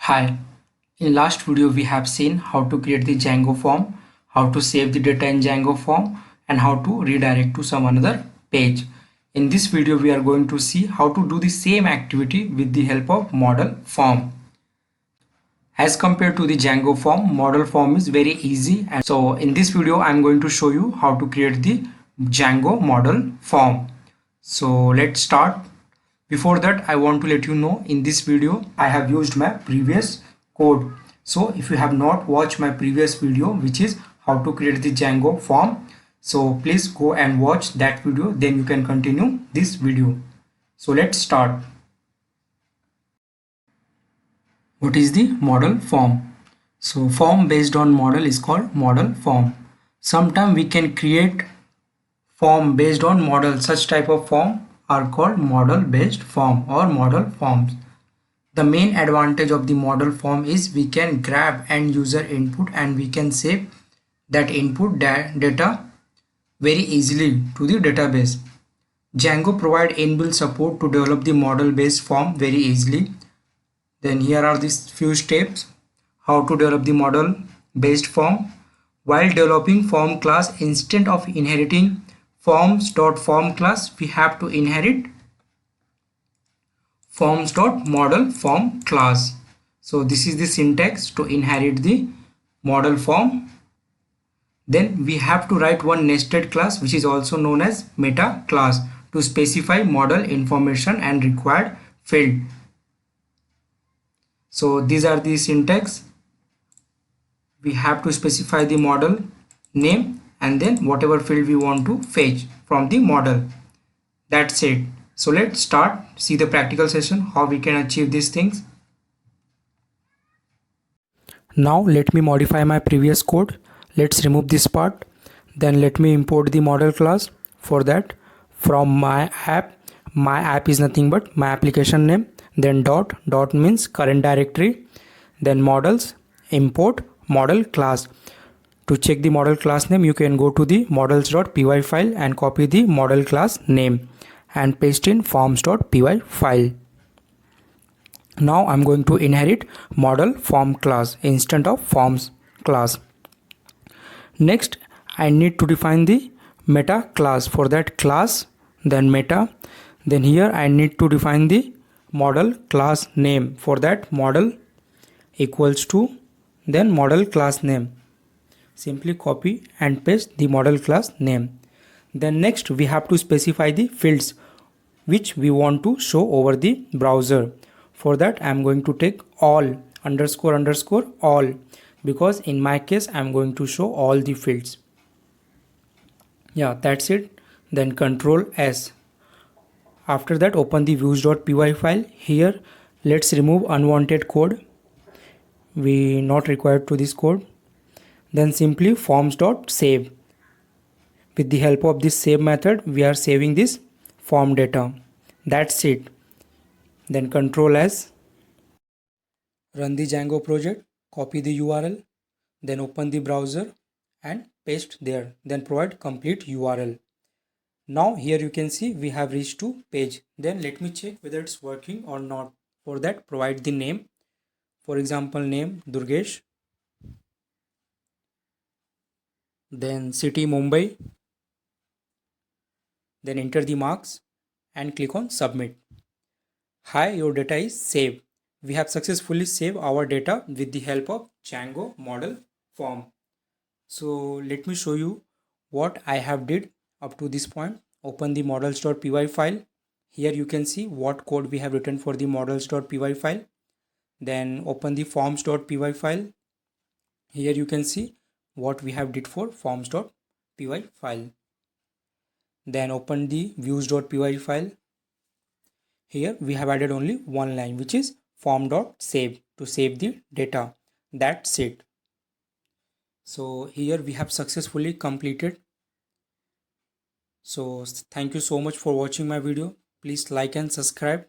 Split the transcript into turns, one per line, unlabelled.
Hi, in last video we have seen how to create the Django form, how to save the data in Django form and how to redirect to some another page. In this video we are going to see how to do the same activity with the help of model form. As compared to the Django form, model form is very easy, and so in this video I am going to show you how to create the Django model form. So let's start. Before that, I want to let you know in this video I have used my previous code. So if you have not watched my previous video, which is how to create the Django form, so please go and watch that video, then you can continue this video. So let's start. What is the model form? So form based on model is called model form. Sometimes we can create form based on model. Such type of form are called model based form or model forms. The main advantage of the model form is we can grab end user input and we can save that input data very easily to the database. Django provides inbuilt support to develop the model based form very easily. Then here are these few steps how to develop the model based form. While developing form class, instead of inheriting forms.form class, we have to inherit forms.model form class. So this is the syntax to inherit the model form. Then we have to write one nested class, which is also known as meta class, to specify model information and required field. So these are the syntax. We have to specify the model name and then whatever field we want to fetch from the model. That's it. So let's start, see the practical session how we can achieve these things.
Now let me modify my previous code. Let's remove this part. Then let me import the model class. For that, from my app is nothing but my application name. Then dot means current directory. Then models, import model class. To check the model class name, you can go to the models.py file and copy the model class name and paste in forms.py file. Now I'm going to inherit model form class instead of forms class. Next, I need to define the meta class. For that, class, then meta. Then here I need to define the model class name. For that, model equals to then model class name. Simply copy and paste the model class name. Then next we have to specify the fields which we want to show over the browser. For that I am going to take all __ all, because in my case I am going to show all the fields. Yeah, that's it. Then Control S. After that, open the views.py file. Here let's remove unwanted code. We not required to this code. Then simply forms.save. With the help of this save method, we are saving this form data. That's it. Then Control S. Run the Django project, copy the URL, then open the browser and paste there. Then provide complete URL. Now here you can see we have reached to page. Then let me check whether it's working or not. For that, provide the name. For example, name Durgesh. Then city Mumbai. Then enter the marks and click on submit. Hi, your data is saved. We have successfully saved our data with the help of Django model form. So let me show you what I have did up to this point. Open the models.py file. Here you can see what code we have written for the models.py file. Then open the forms.py file. Here you can see what we have did for forms.py file. Then open the views.py file. Here we have added only one line, which is form.save, to save the data. That's it. So here we have successfully completed. So thank you so much for watching my video. Please like and subscribe.